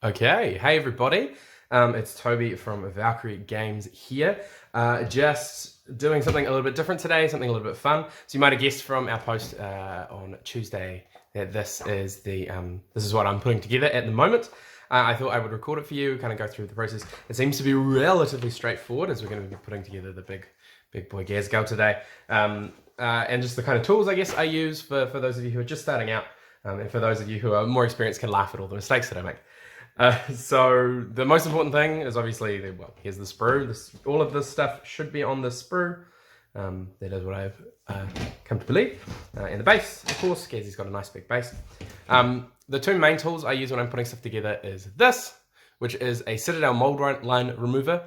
Okay, hey everybody, it's Toby from Valkyrie Games here, just doing something a little bit different today, something a little bit fun. So you might have guessed from our post on Tuesday that this is what I'm putting together at the moment. I thought I would record it for you, kind of go through the process. It seems to be relatively straightforward as we're going to be putting together the big boy Ghazghkull today, and just the kind of tools I guess I use for those of you who are just starting out, and for those of you who are more experienced can laugh at all the mistakes that I make. So the most important thing is obviously, here's the sprue. All of this stuff should be on the sprue. That is what I've come to believe. And the base, of course, Gazzy's got a nice big base. The two main tools I use when I'm putting stuff together is this, which is a Citadel mold line remover.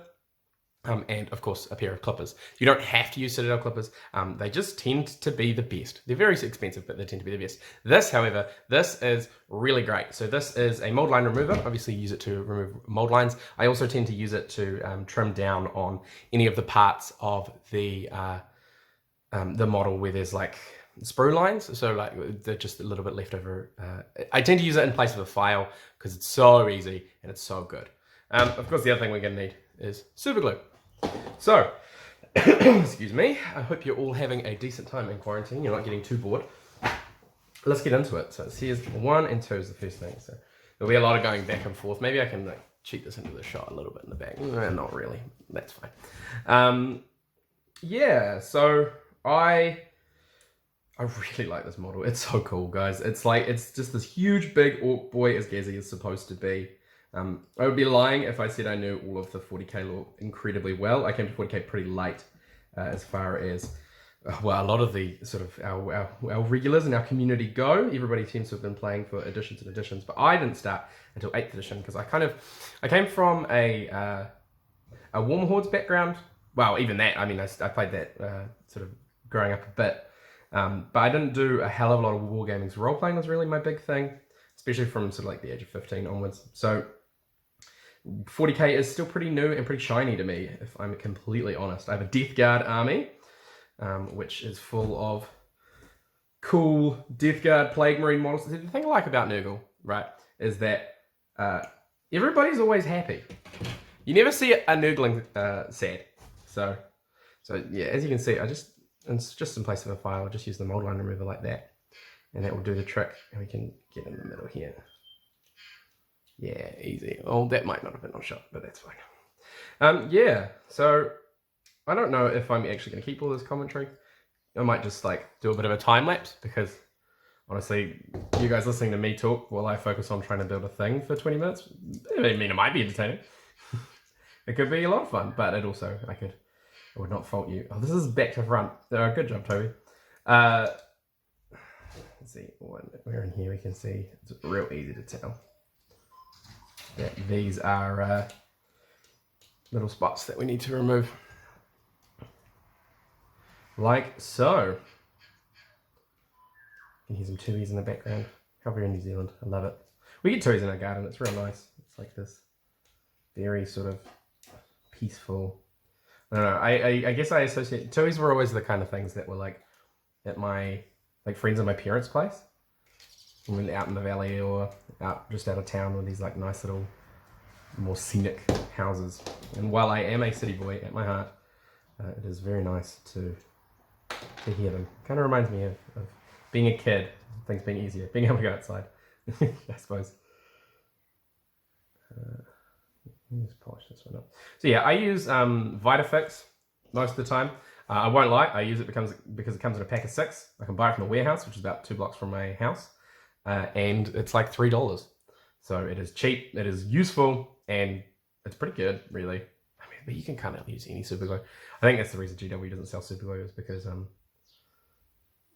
And of course a pair of clippers. You don't have to use Citadel clippers, they just tend to be the best. They're very expensive, but they tend to be the best. This, however, this is really great. So this is a mold line remover. Obviously use it to remove mold lines. I also tend to use it to trim down on any of the parts of the model where there's like sprue lines, so like they're just a little bit left over. I tend to use it in place of a file because it's so easy and it's so good. Of course the other thing we're going to need is super glue. So, excuse me, I hope you're all having a decent time in quarantine, you're not getting too bored. Let's get into it. So here's 1 and 2 is the first thing. So there'll be a lot of going back and forth. Maybe I can like cheat this into the shot a little bit in the back. Not really, that's fine. Yeah, so I really like this model. It's so cool, guys. It's just this huge big orc boy as Ghazzy is supposed to be. I would be lying if I said I knew all of the 40k lore incredibly well. I came to 40k pretty late, as far as, well, a lot of the sort of our regulars in our community go. Everybody seems to have been playing for editions and editions, but I didn't start until 8th edition because I came from a Warm Hordes background. Well, even that, I mean, I played that sort of growing up a bit, but I didn't do a hell of a lot of wargaming. So role playing was really my big thing, especially from sort of like the age of 15 onwards. So 40k is still pretty new and pretty shiny to me, if I'm completely honest. I have a Death Guard army, which is full of cool Death Guard Plague Marine models. The thing I like about Nurgle, right, is that everybody's always happy. You never see a Nurgling sad. So yeah, as you can see, it's just in place of a file, I just use the mold line remover like that, and that will do the trick. And we can get in the middle here. Yeah, easy. Oh, that might not have been on shot, but that's fine. Yeah, so I don't know if I'm actually going to keep all this commentary. I might just like do a bit of a time lapse because honestly, you guys listening to me talk while I focus on trying to build a thing for 20 minutes, I mean, it might be entertaining. It could be a lot of fun, but it also, I would not fault you. Oh, this is back to front. Good job, Toby. Let's see, we're in here, we can see, it's real easy to tell that these are little spots that we need to remove. Like so. You can hear some tuies in the background. How very New Zealand, I love it. We get tuies in our garden, it's real nice. It's like this very sort of peaceful, I don't know, I guess I associate, tuies were always the kind of things that were like at my, like friends at my parents' place. When out in the valley or just out of town with these like nice little more scenic houses. And while I am a city boy at my heart, it is very nice to hear them. Kind of reminds me of being a kid, things being easier, being able to go outside, I suppose. Let me just polish this one up. So yeah, I use Vitafix most of the time. I won't lie, I use it because it comes in a pack of 6. I can buy it from the warehouse, which is about 2 blocks from my house. And it's like $3. So it is cheap, it is useful, and it's pretty good, really. I mean, but you can kind of use any super glue. I think that's the reason GW doesn't sell super glue, is because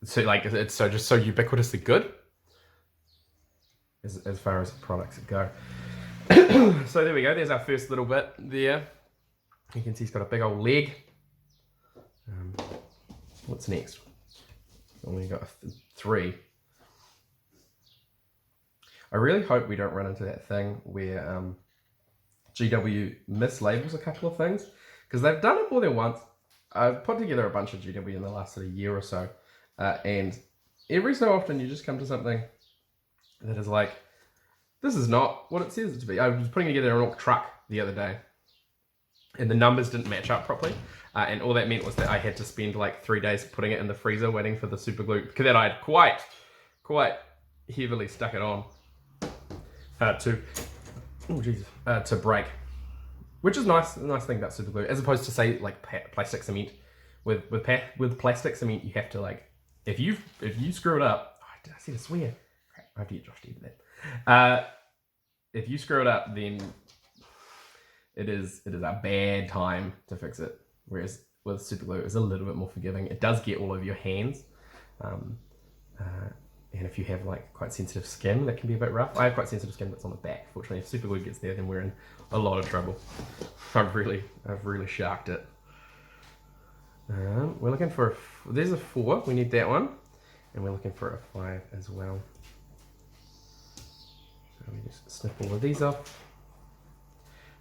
so like it's just so ubiquitously good as far as products go. So there we go. There's our first little bit there. You can see it's got a big old leg. What's next? Only got 3. I really hope we don't run into that thing where GW mislabels a couple of things, because they've done it more than once. I've put together a bunch of GW in the last sort of year or so, and every so often you just come to something that is like This is not what it says it to be. I was putting together an orc truck the other day, and the numbers didn't match up properly. And all that meant was that I had to spend like 3 days putting it in the freezer waiting for the super glue, because that I had quite heavily stuck it on to break. Which is nice. The nice thing about super glue, as opposed to say like plastic cement. With plastic cement, you have to like, if you screw it up. Oh, did I say to swear? Crap, I have to get Josh to edit that. If you screw it up, then it is a bad time to fix it. Whereas with super glue, it's a little bit more forgiving. It does get all over your hands, and if you have like quite sensitive skin, that can be a bit rough. I have quite sensitive skin, but it's on the back. Fortunately, if super glue gets there, then we're in a lot of trouble. I've really sharked it. We're looking for there's a 4. We need that one, and we're looking for a 5 as well. So let me just snip all of these off.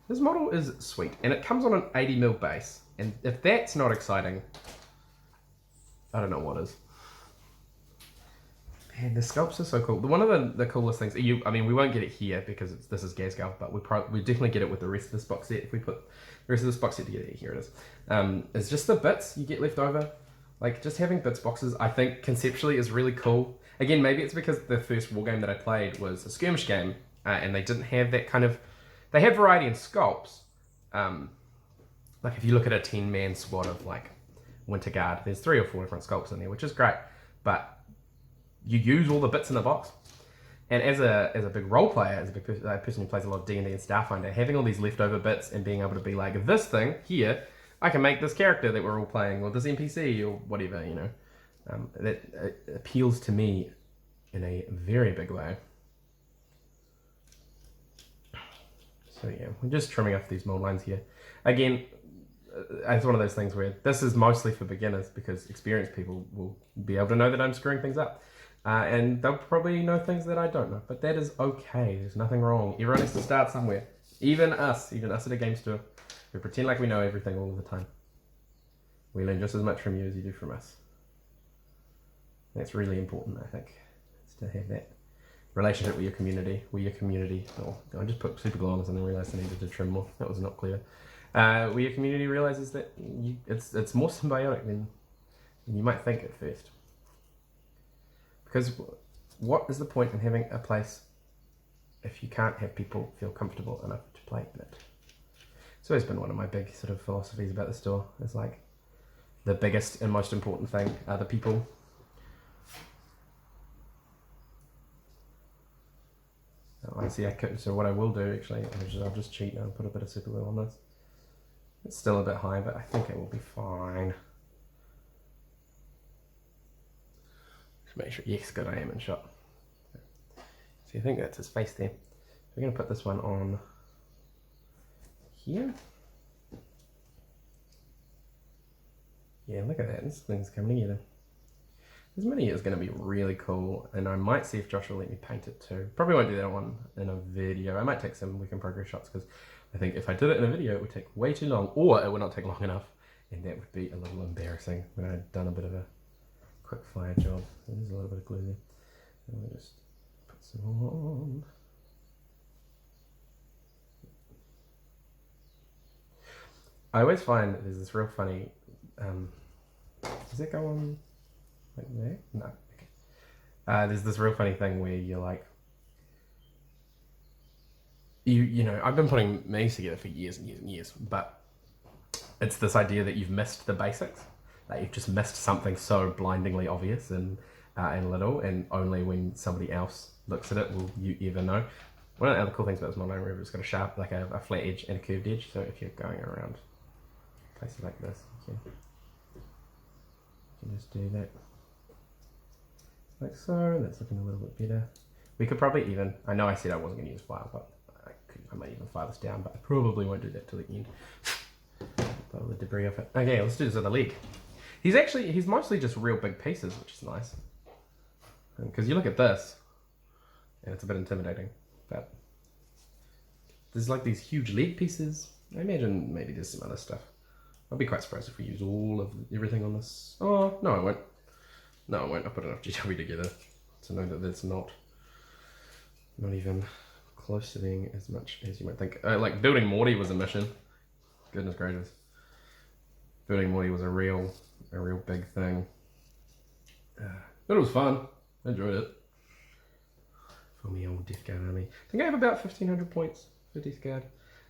This model is sweet, and it comes on an 80mm base. And if that's not exciting, I don't know what is. Man, the sculpts are so cool. One of the coolest things, I mean, we won't get it here because this is Ghazghkull, but we definitely get it with the rest of this box set. If we put the rest of this box set together, here it is. It's just the bits you get left over. Like, just having bits boxes, I think conceptually is really cool. Again, maybe it's because the first war game that I played was a skirmish game, and they didn't have that kind of. They had variety in sculpts. Like if you look at a 10-man squad of like Winter Guard, there's 3 or 4 different sculpts in there, which is great. But you use all the bits in the box. And as a big role player, as a big person who plays a lot of D&D and Starfinder, having all these leftover bits and being able to be like, this thing here, I can make this character that we're all playing, or this NPC, or whatever, you know. That appeals to me in a very big way. So yeah, we're just trimming off these mold lines here. Again, it's one of those things where this is mostly for beginners, because experienced people will be able to know that I'm screwing things up. And they'll probably know things that I don't know, but that is okay. There's nothing wrong. Everyone has to start somewhere. Even us at a game store. We pretend like we know everything all the time. We learn just as much from you as you do from us. That's really important, I think, is to have that relationship with your community. Oh, I just put super glue on this and then realised I needed to trim more. That was not clear. Where your community realises that it's more symbiotic than you might think at first. Because what is the point in having a place if you can't have people feel comfortable enough to play in it? It's always been one of my big sort of philosophies about the store. It's like the biggest and most important thing are the people. Oh, I see. So what I will do actually, I'll just cheat and put a bit of super glue on this. It's still a bit high, but I think it will be fine. Make sure, yes, good, I am in shot. So I think that's his face there. So we're going to put this one on here. Yeah, look at that, this thing's coming together. This mini is going to be really cool, and I might see if Josh will let me paint it too. Probably won't do that one in a video. I might take some work in progress shots, because I think if I did it in a video, it would take way too long, or it would not take long enough, and that would be a little embarrassing when I'd done a bit of a quick fire job. There's a little bit of glue there. And we'll just put some on. I always find there's this real funny. Does it go on like there? No. Okay. There's this real funny thing where you're like, you know, I've been putting minis together for years and years and years, but it's this idea that you've missed the basics. Like you've just missed something so blindingly obvious and little, and only when somebody else looks at it will you ever know. One of the other cool things about this model is it's got a sharp, like a flat edge and a curved edge. So if you're going around places like this, you can just do that like so. And that's looking a little bit better. We could probably even. I know I said I wasn't going to use file, but I might even file this down. But I probably won't do that till the end. Put all the debris off it. Okay, let's do this other leg. He's mostly just real big pieces, which is nice. Because you look at this, and it's a bit intimidating, but there's like these huge leg pieces. I imagine maybe there's some other stuff. I'll be quite surprised if we use all of everything on this. Oh, no I won't. No I won't. I'll put enough GW together to know that that's not even close to being as much as you might think. Like building Morty was a mission. Goodness gracious. Building Morty was a real big thing. But it was fun. I enjoyed it. For me old Death Guard army. I think I have about 1,500 points for Death Guard.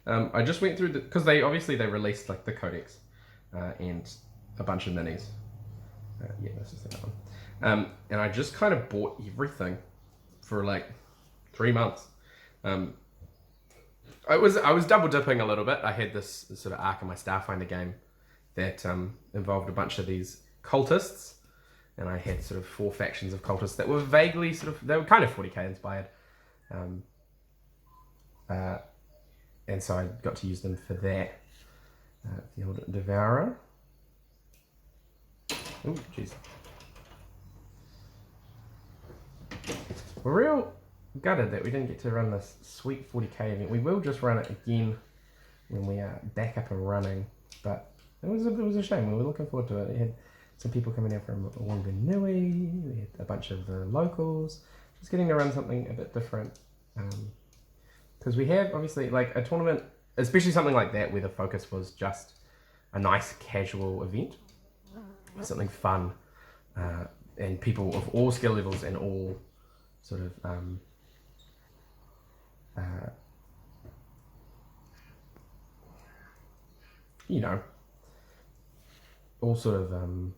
I just went through because they released like the codex and a bunch of minis. Yeah, this is that one. And I just kind of bought everything for like 3 months. I was double dipping a little bit. I had this sort of arc in my Starfinder game that involved a bunch of these cultists, and I had sort of 4 factions of cultists that were vaguely they were kind of 40k inspired. And so I got to use them for that. The old Devourer. Oh, jeez. We're real gutted that we didn't get to run this sweet 40k event. We will just run it again when we are back up and running, but it was a shame. We were looking forward to it. We had some people coming in from Wanganui, we had a bunch of the locals, just getting to run something a bit different. Because we have obviously like a tournament, especially something like that where the focus was just a nice casual event, something fun, and people of all skill levels and all sort of you know, all sort of I don't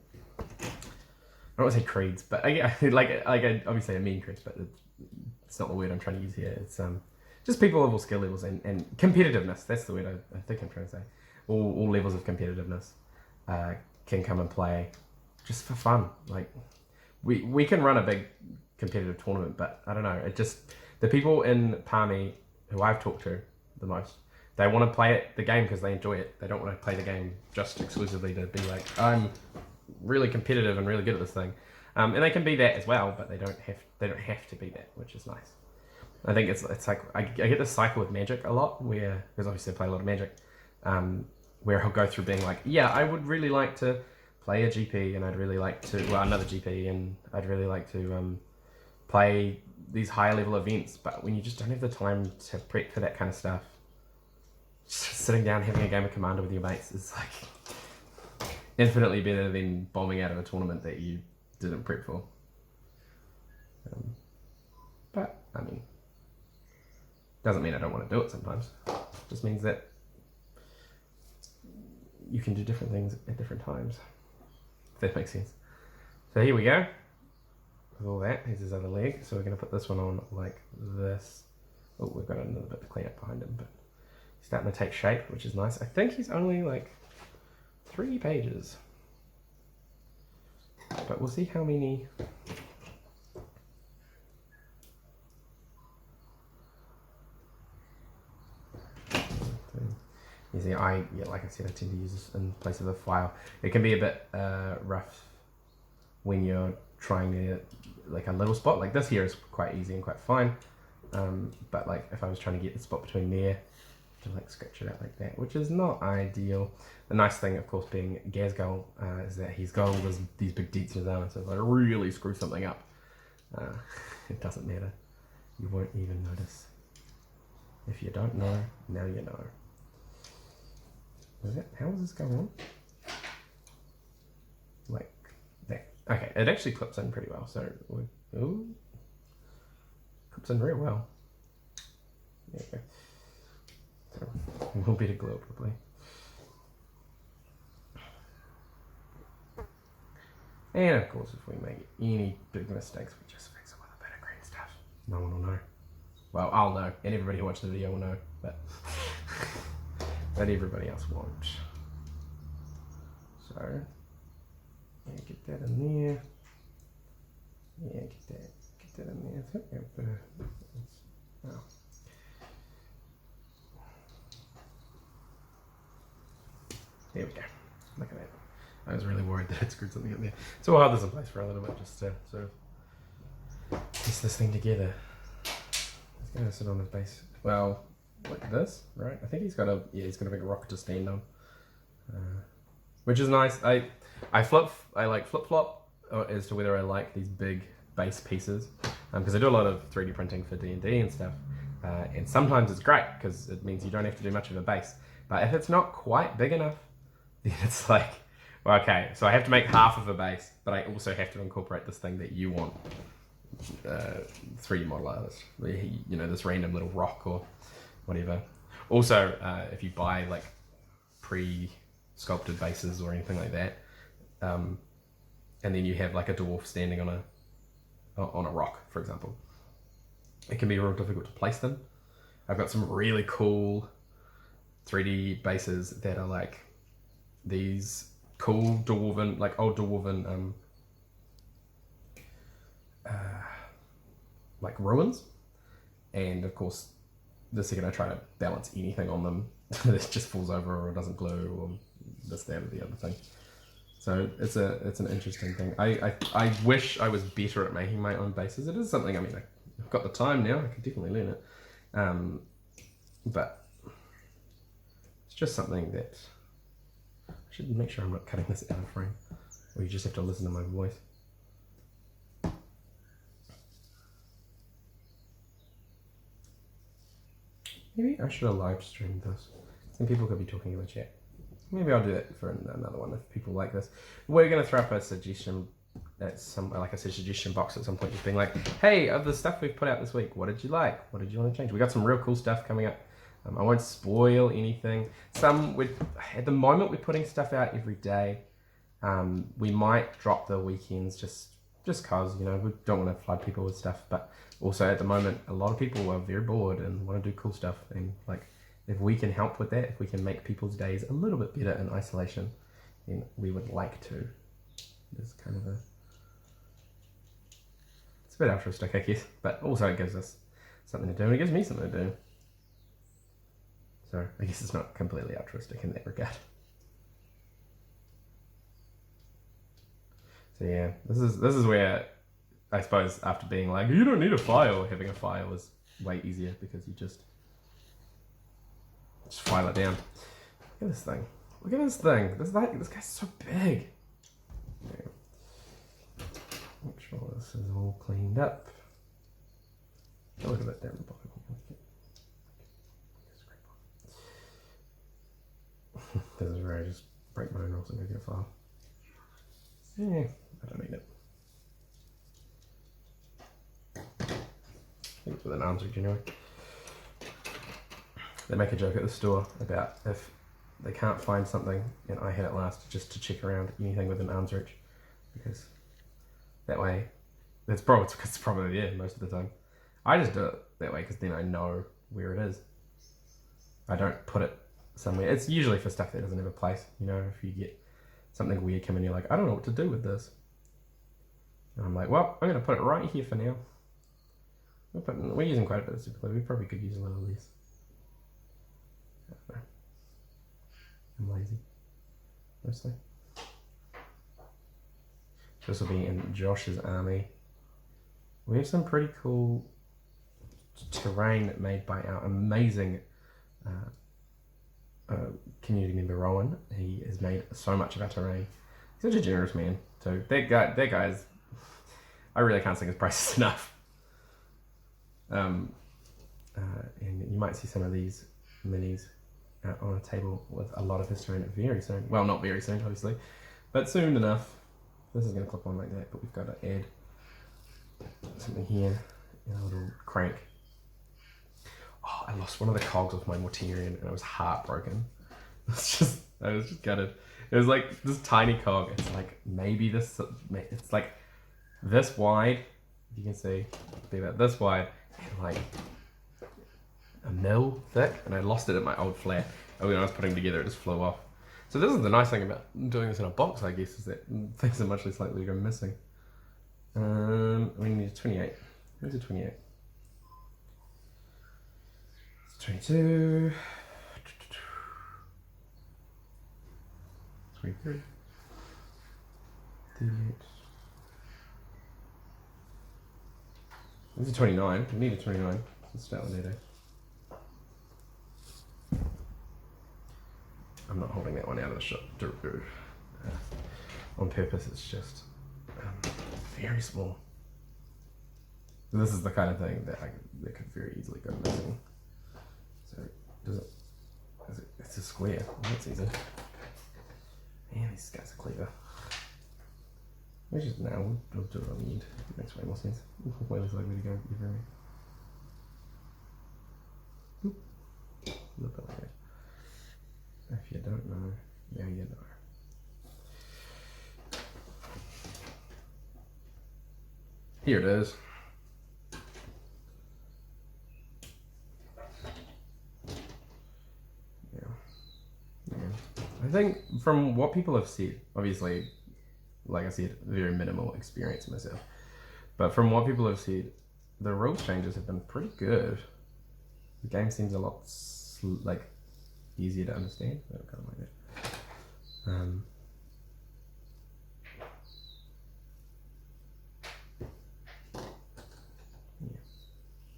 want to say creeds, but like obviously I mean creeds, but it's not the word I'm trying to use here. It's just people of all skill levels and competitiveness. That's the word I think I'm trying to say. All levels of competitiveness can come and play just for fun. Like we can run a big competitive tournament, but I don't know. It just the people in Palmy who I've talked to the most, they want to play the game because they enjoy it. They don't want to play the game just exclusively to be like, I'm really competitive and really good at this thing. And they can be that as well, but they don't have to be that, which is nice. I think it's like I get this cycle with Magic a lot, where because obviously I play a lot of Magic, where I'll go through being like, yeah, I would really like to play a GP, and I'd really like to another GP, and I'd really like to play these higher level events, but when you just don't have the time to prep for that kind of stuff, just sitting down having a game of Commander with your mates is like infinitely better than bombing out of a tournament that you didn't prep for. But I mean, doesn't mean I don't want to do it sometimes. It just means that you can do different things at different times, if that makes sense. So here we go. With all that, here's his other leg. So we're going to put this one on like this. Oh, we've got another bit to clean up behind him, but he's starting to take shape, which is nice. I think he's only like 3 pages, but we'll see how many. You see, like I said, I tend to use this in place of a file. It can be a bit rough when you're trying to like a little spot. Like this here is quite easy and quite fine, but like if I was trying to get the spot between there, to like scratch it out like that, which is not ideal. The nice thing, of course, being Ghazghkull is that he's got all these big dents in his armor, so if I really screw something up, it doesn't matter. You won't even notice. If you don't know, now you know. How does this go on? Like that. Okay, it actually clips in pretty well. So, ooh, clips in real well. There you go. So, a little bit of glue probably. And of course, if we make any big mistakes, we just fix it with a bit of green stuff. No one will know. Well, I'll know, and everybody who watched the video will know, but everybody else won't. So, yeah, get that in there. Yeah, get that in there. Oh. There we go. Look at that. I was really worried that I'd screwed something up there. So we'll hold this in place for a little bit just to sort of piece this thing together. It's going to sit on his base. Well, like this, right? I think he's got a big rock to stand on, which is nice. I like flip flop as to whether I like these big base pieces because I do a lot of 3D printing for D&D and stuff. and sometimes it's great because it means you don't have to do much of a base. But if it's not quite big enough, then it's like, well, okay, so I have to make half of a base, but I also have to incorporate this thing that you want. 3D model artist, you know, this random little rock or whatever. Also, if you buy like pre-sculpted bases or anything like that, and then you have like a dwarf standing on a rock, for example, it can be real difficult to place them. I've got some really cool 3D bases that are like these cool dwarven, like old dwarven like ruins, and of course the second I try to balance anything on them, it just falls over or doesn't glue or this, that, or the other thing. So it's an interesting thing. I wish I was better at making my own bases. It is something, I mean, I've got the time now, I could definitely learn it. But it's just something that I should make sure I'm not cutting this out of frame, or you just have to listen to my voice. Maybe I should have live streamed this. Some people could be talking in the chat. Maybe I'll do that for another one if people like this. We're going to throw up a suggestion at like I said, suggestion box at some point, just being like, hey, of the stuff we've put out this week, what did you like? What did you want to change? We got some real cool stuff coming up. I won't spoil anything. At the moment, we're putting stuff out every day. We might drop the weekends just cause, you know, we don't want to flood people with stuff, but also at the moment, a lot of people are very bored and want to do cool stuff, and like, if we can help with that, if we can make people's days a little bit better in isolation, then we would like to. It's kind of it's a bit altruistic, I guess, but also it gives us something to do, and it gives me something to do. So I guess it's not completely altruistic in that regard. So yeah, this is where I suppose after being like, you don't need a file, having a file is way easier because you just file it down. Look at this thing. Look at this thing. This guy's so big. Yeah. Make sure this is all cleaned up. A little bit down the bottom. This is where I just break my own rules and go get a file. Yeah, I don't need it. I think it's with an arms reach anyway. They make a joke at the store about if they can't find something, and I had it last, just to check around anything with an arms reach, because that way, it's probably there most of the time. I just do it that way because then I know where it is. I don't put it somewhere. It's usually for stuff that doesn't have a place. You know, if you get something weird coming, you're like, I don't know what to do with this. And I'm like, well, I'm going to put it right here for now. We're using quite a bit of super glue. We probably could use a little less. I'm lazy, mostly. This will be in Josh's army. We have some pretty cool terrain made by our amazing community member Rowan. He has made so much of our terrain. He's such a generous man too. That guy is, I really can't sing his praises enough. And you might see some of these minis on a table with a lot of his terrain very soon. Well, not very soon, obviously, but soon enough. This is going to clip on like that, but we've got to add something here, a little crank. Oh, I lost one of the cogs off my Mortarian and I was heartbroken. I was just gutted. It was like this tiny cog. It's like maybe this, it's like this wide, if you can see, it'd be about this wide, and like a mil thick, and I lost it at my old flat. And when I was putting it together, it just flew off. So this is the nice thing about doing this in a box, I guess, is that things are much less likely to go missing. We need a 28. Where's a 28? It's 22. 23. 38. This is 29. We need a 29. Let's start with that. I'm not holding that one out of the shot on purpose. It's just very small. This is the kind of thing that that could very easily go missing. So it's a square. That's easy. Man, these guys are clever. We just now we'll do it on the end. It makes way more sense. Way less likely to go everywhere. Boop. A little bit like that. If you don't know, now you know. Here it is. Yeah. I think from what people have said, obviously, like I said, very minimal experience myself. But from what people have said, the rules changes have been pretty good. The game seems a lot easier to understand. I kind of like that. Yeah.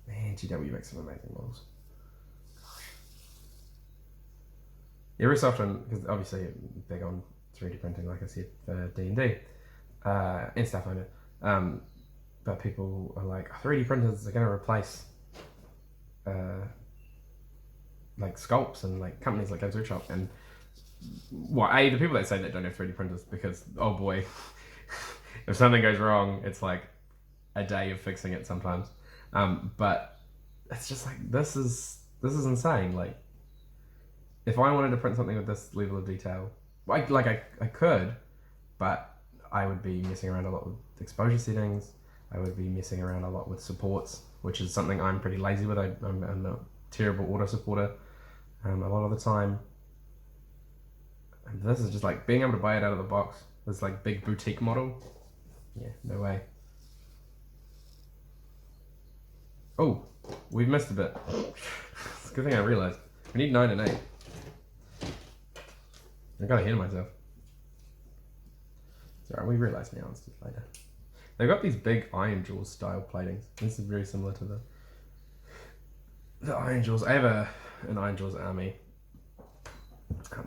Man, GW makes some amazing models. Every so often, because obviously big on 3D printing, like I said, for D&D and stuff like that. But people are like, 3D printers are going to replace like sculpts and like companies like Games Workshop. And the people that say that don't have 3D printers because, oh boy, if something goes wrong, it's like a day of fixing it sometimes. But it's just like, this is insane. Like, if I wanted to print something with this level of detail, I could, but I would be messing around a lot with exposure settings. I would be messing around a lot with supports, which is something I'm pretty lazy with. I'm a terrible auto supporter a lot of the time. And this is just like being able to buy it out of the box. This like big boutique model. Yeah, no way. Oh, we've missed a bit. It's a good thing I realized. We need 9 and 8. I got ahead of myself. It's alright, we realise now, it's just later. They've got these big Iron Jaws style platings. This is very similar to the Iron Jaws. I have an Iron Jaws army.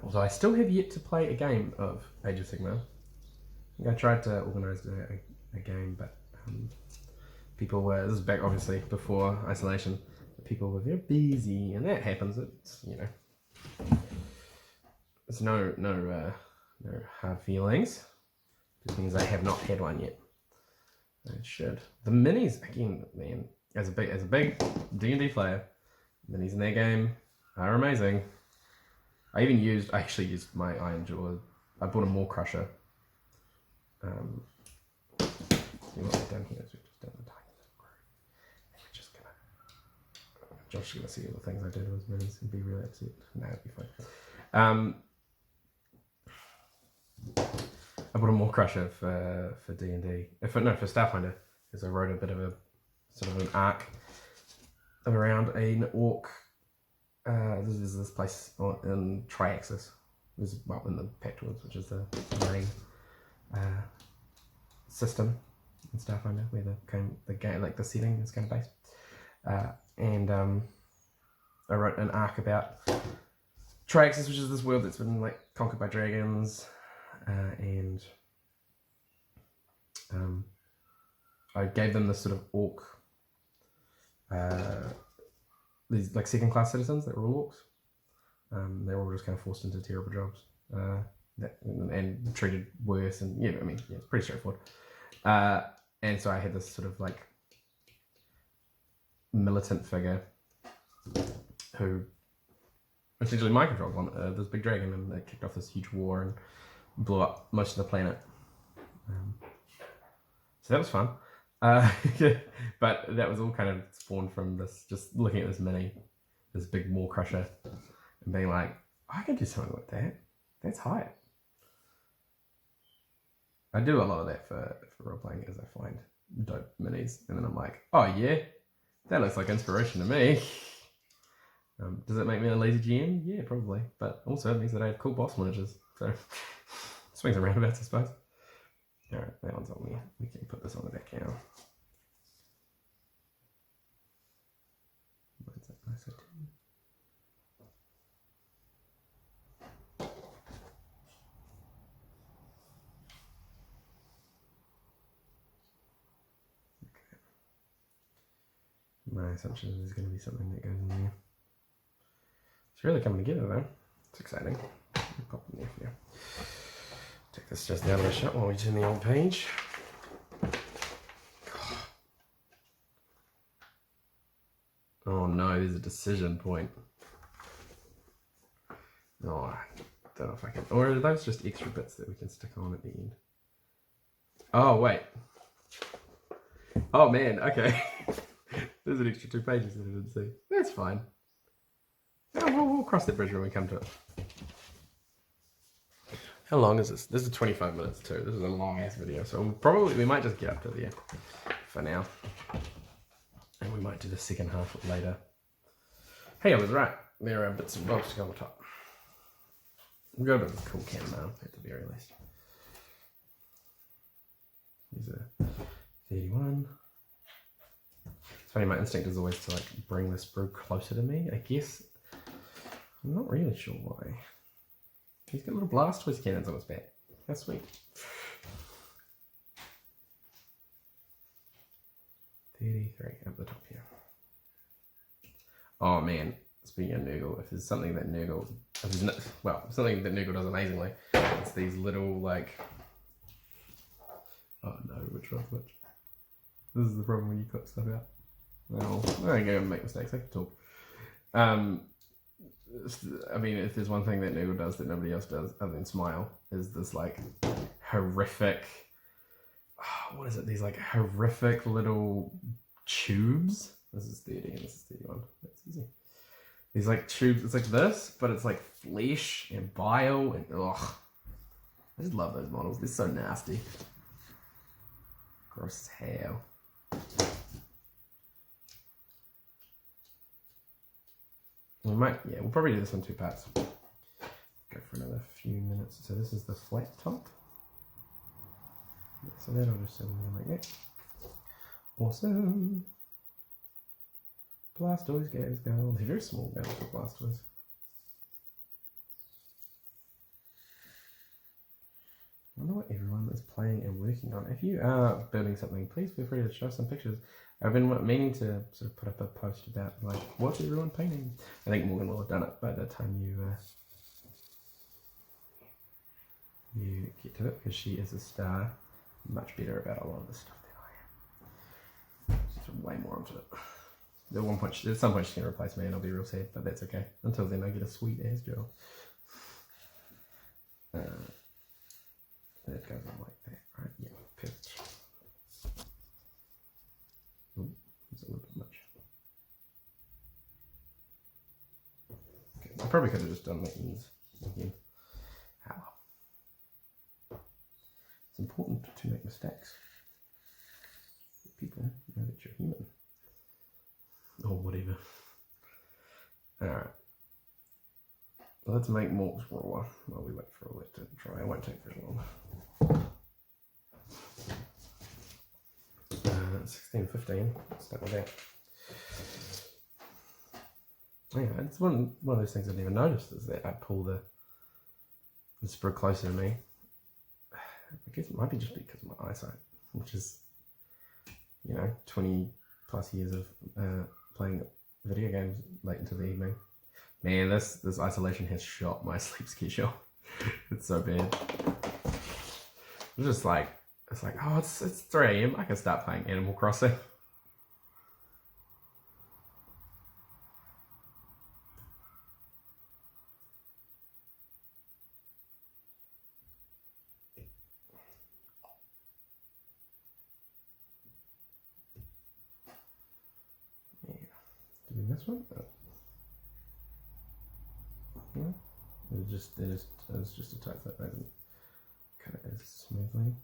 Although I still have yet to play a game of Age of Sigmar. I tried to organise a game, but people were, this is back obviously before isolation, people were very busy, and that happens. It's, you know, it's no hard feelings. Just means I have not had one yet. I should. The minis, again, man, as a big D&D player, minis in their game are amazing. I actually used my Iron Jaw. I bought a Maw Crusher. See what I've done here is we've just done the tiny little groove. And we're just gonna, Josh is gonna see all the things I did with minis and be really upset. No, it'll be fine. I bought a Maw Crusher for D&D. For Starfinder, because I wrote a bit of a sort of an arc around an orc. There's this place in Triaxis. There's in the Pact Woods, which is the main system in Starfinder, where the game, like the setting is kind of based. And I wrote an arc about Triaxis, which is this world that's been like conquered by dragons. And I gave them this sort of orc, these like second class citizens that were all orcs. They were all just kind of forced into terrible jobs and treated worse. And yeah, I mean, yeah, it's pretty straightforward. And so I had this sort of like militant figure who essentially mind controlled one, this big dragon, and they kicked off this huge war and blew up most of the planet. So that was fun. But that was all kind of spawned from this, just looking at this this big Maw Crusher, and being like, I can do something with that. That's hype. I do a lot of that for role playing, as I find dope minis, and then I'm like, oh yeah, that looks like inspiration to me. Does it make me a lazy GM? Yeah, probably. But also it means that I have cool boss managers. So swings and roundabouts, I suppose. Alright, that one's on me. We can put this on the back now. Mine's up nice, too. My assumption is there's going to be something that goes in there. It's really coming together though. It's exciting. Pop in there for you. Take this just the other shot while we turn the old page. Oh no, there's a decision point. Oh, I don't know if I can. Or are those just extra bits that we can stick on at the end? Oh, wait. Oh man, okay. There's an extra 2 pages that I didn't see. That's fine. Oh, we'll cross that bridge when we come to it. How long is this? This is 25 minutes too. This is a long ass video, so we might just get up to there for now. And we might do the second half later. Hey, I was right. There are bits and bobs to go on the top. We'll go to the cool cam now, at the very least. These are 31. It's funny, my instinct is always to like bring the sprue closer to me. I guess I'm not really sure why. He's got little blast twist cannons on his back. How sweet. 33 up the top here. Oh man, speaking of Nurgle, if there's something that Nurgle, something that Nurgle does amazingly, it's these little like, oh no, which one's which? This is the problem when you clip stuff out. Well, I ain't gonna make mistakes, I can talk. I mean, if there's one thing that Nurgle does that nobody else does other than smile, is this like horrific, what is it? These like horrific little tubes. This is 30 and this is 31. That's easy. These like tubes, it's like this, but it's like flesh and bile and ugh. I just love those models. They're so nasty. Gross as hell. We'll probably do this in 2 parts. Go for another few minutes. So this is the flat top. So that'll just sit in there like that. Awesome. Blastoise, Ghazghkull. They're very small guns for Blastoise. I wonder what everyone is playing and working on. If you are building something, please feel free to show some pictures. I've been meaning to sort of put up a post about like what's everyone painting. I think Morgan will have done it by the time you get to it, because she is a star, much better about a lot of this stuff than I am. She's way more onto it. At some point she's gonna replace me and I'll be real sad, but that's okay. Until then I get a sweet ass job. That goes on like that, right? Yeah, perfect. Ooh, that's a little bit much. Okay, I probably could have just done the ends again. How? It's important to make mistakes. People know that you're human. Or whatever. Alright. Let's make Mork's raw while we wait for all that to dry. It won't take very long. 16, 15. Stuck with that. Yeah, it's one of those things I never noticed, is that I pull the sprue closer to me. I guess it might be just because of my eyesight, which is, 20 plus years of playing video games late into the evening. Man, this isolation has shot my sleep schedule. It's so bad. It's just like, it's 3 AM. I can start playing Animal Crossing. Yeah. Did we miss one? Oh. Yeah. It's just a tight fit. I didn't cut it as smoothly.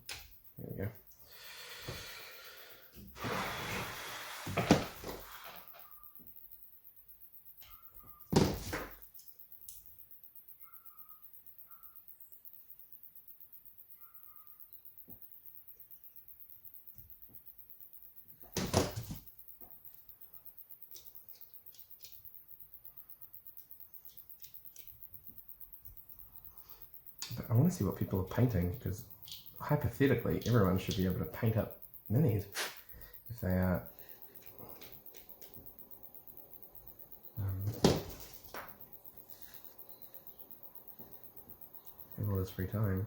There we go. I want to see what people are painting, because hypothetically everyone should be able to paint up minis if they are have all this free time.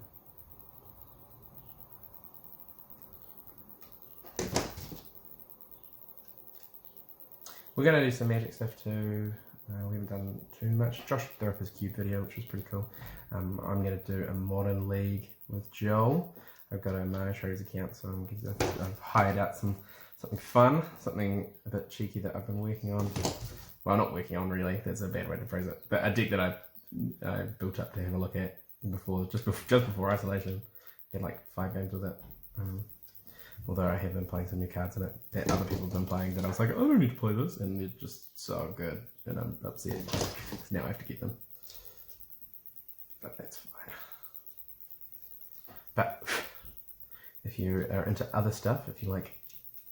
We're going to do some magic stuff too. We haven't done too much. Josh threw up his cube video, which was pretty cool. I'm going to do a modern league with Joel. I've got a Mana Traders account, so I've hired out something fun, something a bit cheeky that I've been working on. Well, not working on really, that's a bad way to phrase it. But a deck that I built up to have a look at just before isolation. Had like 5 games with it. Although I have been playing some new cards in it that other people have been playing that I was like, oh, I don't need to play this, and they're just so good, and I'm upset because now I have to get them. But that's fine. But if you are into other stuff, if you like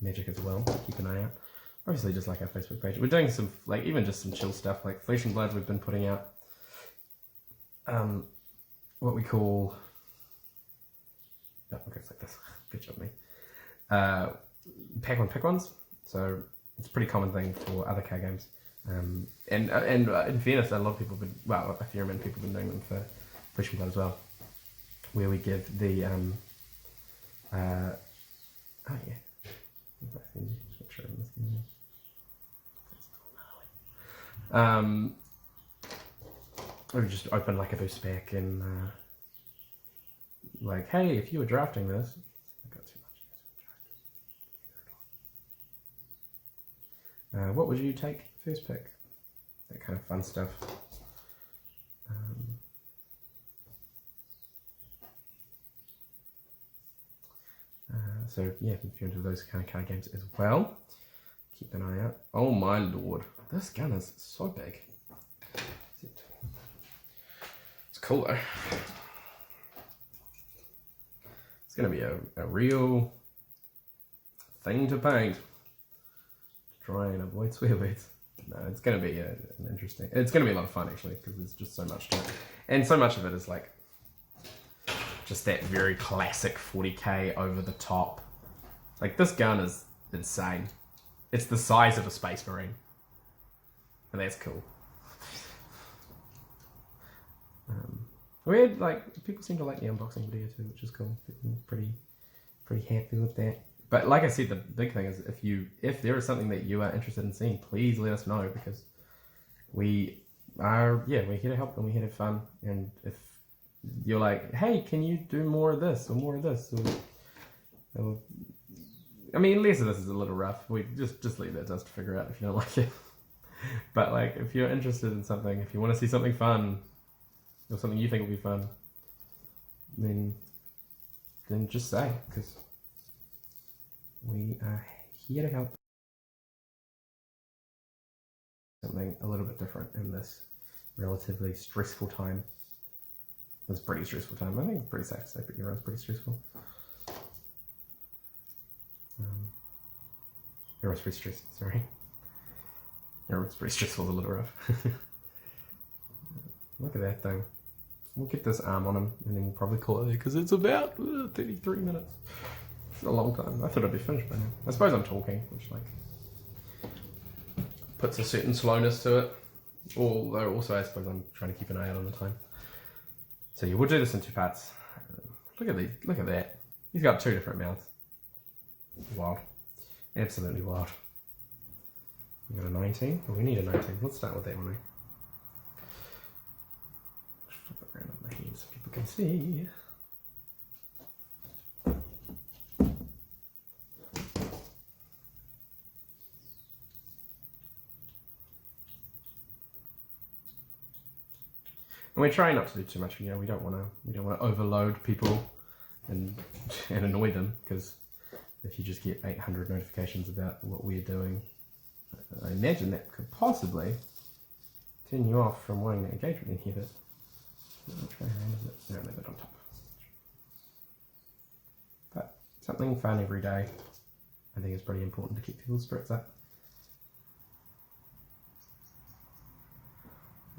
Magic as well, keep an eye out. Obviously, just like our Facebook page, we're doing some even just some chill stuff like Flesh and Blood. We've been putting out what we call it's like this. Good job, me. Pack 1 pick ones, so it's a pretty common thing for other card games, and in fairness, a lot of people have been, well, a fair amount of people have been doing them for Flesh and Blood as well, where we give the we just open like a boost pack and like, hey, if you were drafting this, I got too much. What would you take first pick? That kind of fun stuff. So yeah, if you're into those kind of card games as well, keep an eye out. Oh my lord, this gun is so big. It's cool though. It's going to be a real thing to paint. Try and avoid swear words. No, it's going to be an interesting. It's going to be a lot of fun actually, because there's just so much to it, and so much of it is like just that very classic 40k over the top. Like, this gun is insane. It's the size of a Space Marine, and that's cool. We had, like, people seem to like the unboxing video too, which is cool. People pretty happy with that. But like I said, the big thing is if there is something that you are interested in seeing, please let us know, because we're here to help and we're here to have fun. And if you're like, hey, can you do more of this or more of this? Or I mean, less of this is a little rough. We just leave that to us to figure out if you don't like it. But like, if you're interested in something, if you want to see something fun, or something you think will be fun, then just say, because we are here to help. Something a little bit different in this relatively stressful time. It's a pretty stressful time. I think it's pretty safe to say, but everyone's pretty stressful. Everyone's pretty stressed, sorry. Everyone's pretty stressful, a little rough. Look at that thing. We'll get this arm on him, and then we'll probably call it there, because it's about 33 minutes. It's a long time. I thought I'd be finished by now. I suppose I'm talking, which like puts a certain slowness to it. Although also I suppose I'm trying to keep an eye out on the time. So yeah, we'll do this in 2 parts. Look at these. Look at that. He's got 2 different mouths. Wild. Absolutely wild. We got a 19. Oh, we need a 19. Let's start with that one. Flip it around on my head so people can see. And we're trying not to do too much. You know, we don't want to overload people and annoy them, because if you just get 800 notifications about what we're doing, I imagine that could possibly turn you off from wanting that engagement in here. But which way around is it? No, leave it on top. But something fun every day, I think, is pretty important to keep people's spirits up.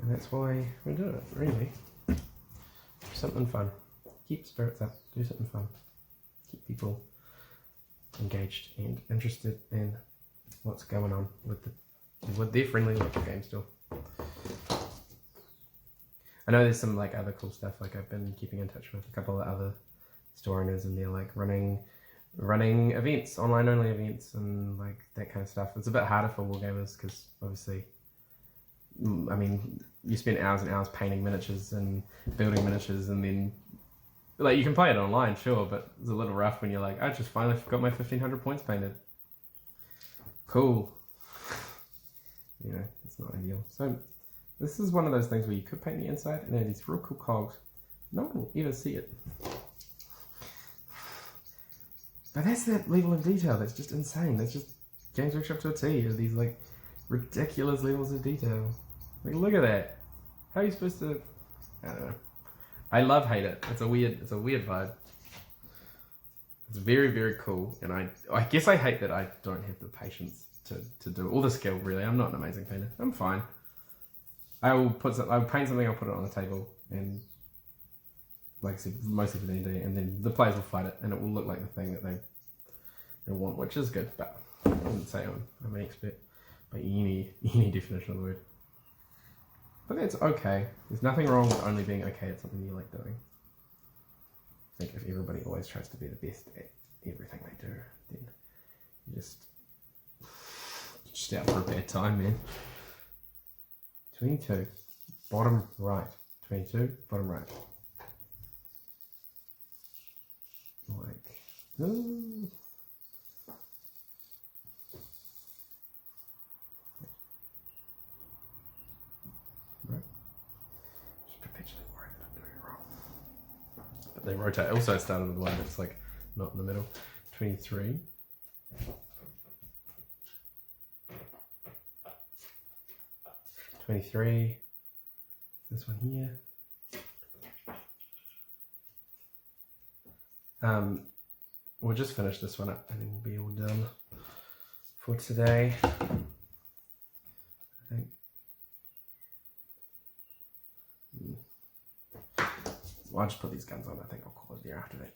And that's why we do it, really. Something fun. Keep spirits up. Do something fun. Keep people engaged and interested in what's going on with their friendly local game still. I know there's some like other cool stuff. Like I've been keeping in touch with a couple of other store owners, and they're like running events, online only events, and like that kind of stuff. It's a bit harder for wargamers because obviously, I mean, you spend hours and hours painting miniatures and building miniatures, and then like you can play it online, sure, but it's a little rough when you're like, I just finally got my 1500 points painted. Cool. You know, it's not ideal. So this is one of those things where you could paint the inside, and there are these real cool cogs. No one will ever see it. But that's that level of detail that's just insane. That's just Games Workshop to a T. These like ridiculous levels of detail. Like look at that. How are you supposed to? I don't know. I love hate it. It's a weird vibe. It's very, very cool, and I guess I hate that I don't have the patience to do all the skill. Really, I'm not an amazing painter. I'm fine. I'll paint something. I'll put it on the table, and like I said, mostly for D&D, and then the players will fight it, and it will look like the thing that they want, which is good. But I wouldn't say I'm an expert by any definition of the word. But that's okay. There's nothing wrong with only being okay at something you like doing. I think if everybody always tries to be the best at everything they do, then you just out for a bad time, man. 22, bottom right. 22, bottom right. Like, ooh. They rotate. Also, I started with one that's like not in the middle. 23. This one here. We'll just finish this one up and then we'll be all done for today. I think. So I'll just put these guns on. I think I'll call it there after that.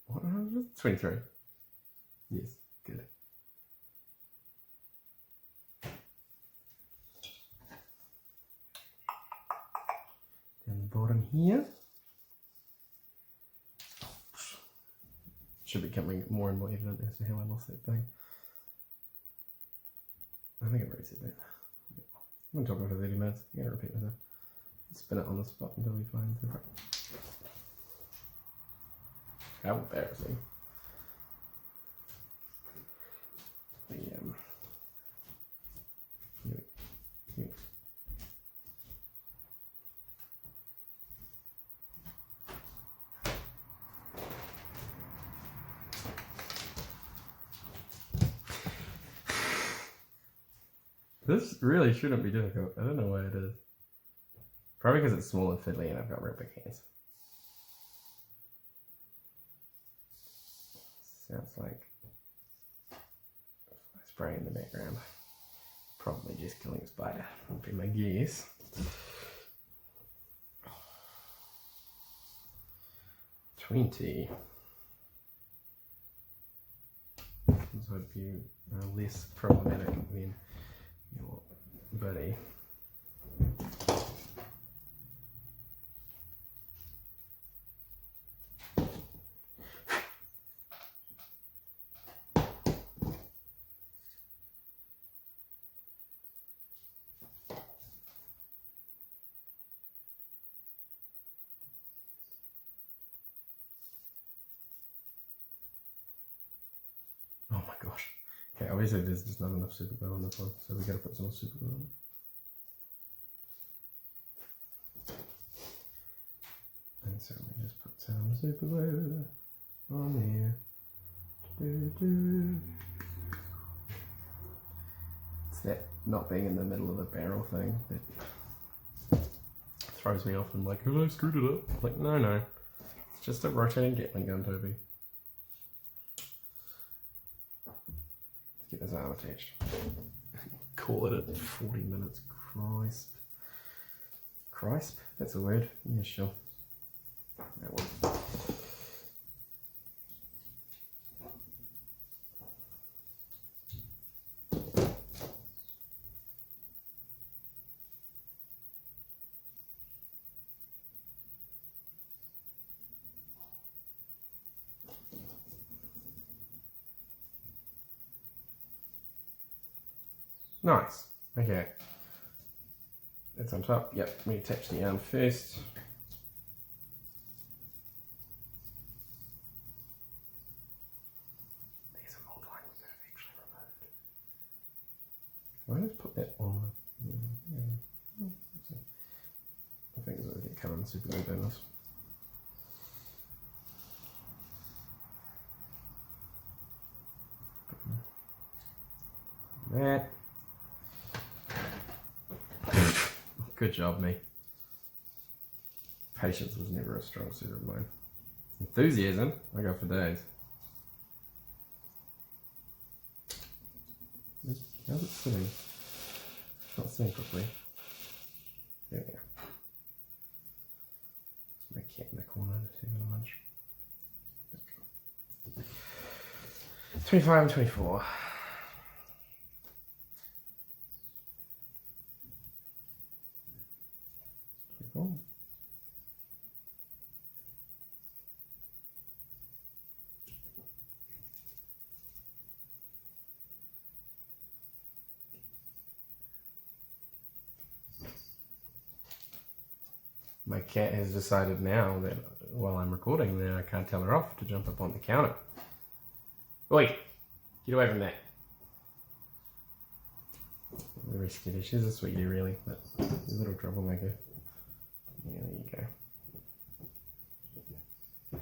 What was it? 23. Yes, good. Down the bottom here. Should be becoming more and more evident as to how I lost that thing. I think I've already said that. I'm going to talk for 30 minutes. I'm going to repeat myself. Spin it on the spot until we find the right. How embarrassing. This really shouldn't be difficult. I don't know why it is. Probably because it's small and fiddly and I've got real big hands. Sounds like spray in the background. Probably just killing a spider, would be my guess. $20. This would be less problematic than your buddy. Oh my gosh. Okay, obviously there's just not enough super glue on this one, so we gotta put some more super glue on it. And so we just put some super glue on there. It's that not being in the middle of the barrel thing that throws me off. I'm like, oh, I screwed it up. Like, no. It's just a rotating Gatling gun, Toby. Get this arm attached. Call it at 40 minutes. Crisp? That's a word? Yeah, sure. That one. Nice. Okay. That's on top. Yep, we attach the arm first. There's a mold line we could have actually removed. Why just put that on? I think it's going to get covered in super glue burners. That. Good job, me. Patience was never a strong suit of mine. Enthusiasm, I go for days. How's it sitting? It's not sitting properly. There we go. My cat in the corner just having a munch. 25 and 24. My cat has decided now that while I'm recording that I can't tell her off to jump up on the counter. Oi! Get away from that. Very skittish. She's a sweetie really, but a little troublemaker. Yeah, there you go.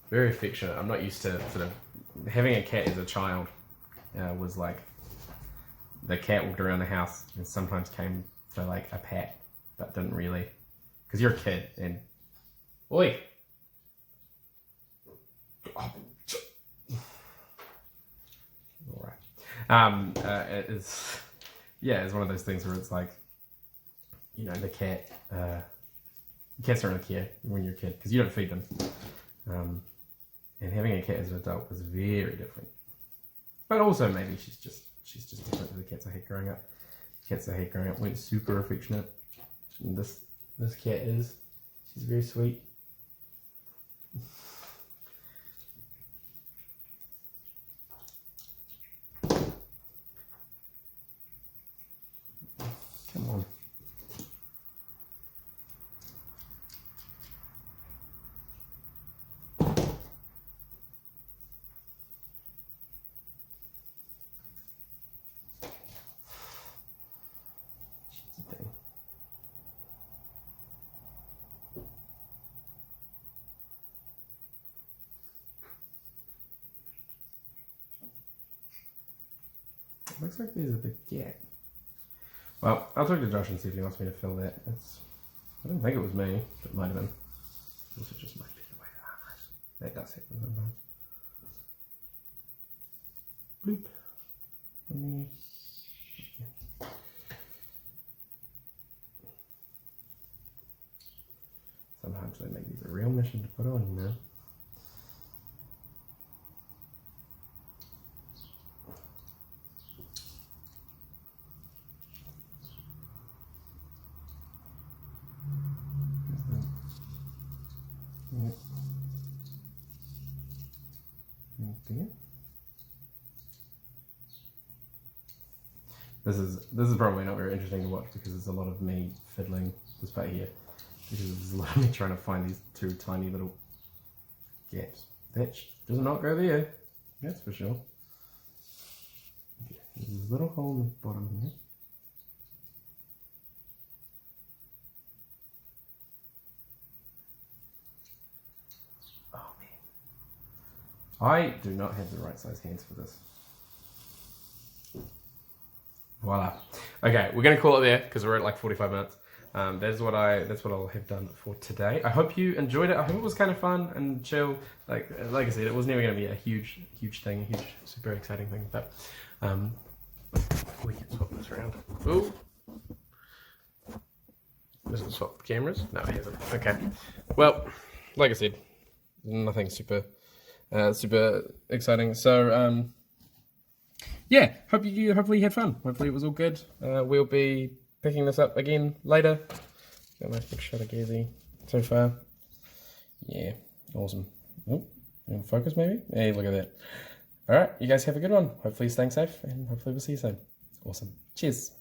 Very affectionate. I'm not used to sort of having a cat as a child. Was like the cat walked around the house and sometimes came for like a pat, but didn't really, because you're a kid and oi. All right. It's one of those things where it's like, you know, the cat. Cats don't really care when you're a kid because you don't feed them. And having a cat as an adult is very different. But also maybe she's just different to the cats I had growing up. Cats I had growing up weren't super affectionate. And this cat is. She's very sweet. Come on. Looks like there's a big gap. Well, I'll talk to Josh and see if he wants me to fill that. I didn't think it was me, but it might have been. Also just might be the way the arm is. That does happen sometimes. Bloop. Sometimes they make these a real mission to put on, you know. This is probably not very interesting to watch because there's a lot of me fiddling this part here. Because there's a lot of me trying to find these two tiny little gaps. That does not go there, that's for sure. Okay, there's a little hole in the bottom here. Oh man. I do not have the right size hands for this. Voila. Okay, we're gonna call it there because we're at like 45 minutes. That's what I'll have done for today. I hope you enjoyed it. I hope it was kind of fun and chill. Like I said, it was never gonna be a huge thing, a huge, super exciting thing. But we can swap this around. Ooh. Does it swap the cameras? No, it hasn't. Okay. Well, like I said, nothing super exciting. So yeah, hopefully you had fun. Hopefully it was all good. We'll be picking this up again later. Got my big shot of Ghazzy so far. Yeah, awesome. Oh, in focus maybe? Hey, look at that. All right, you guys have a good one. Hopefully you're staying safe, and hopefully we'll see you soon. Awesome. Cheers.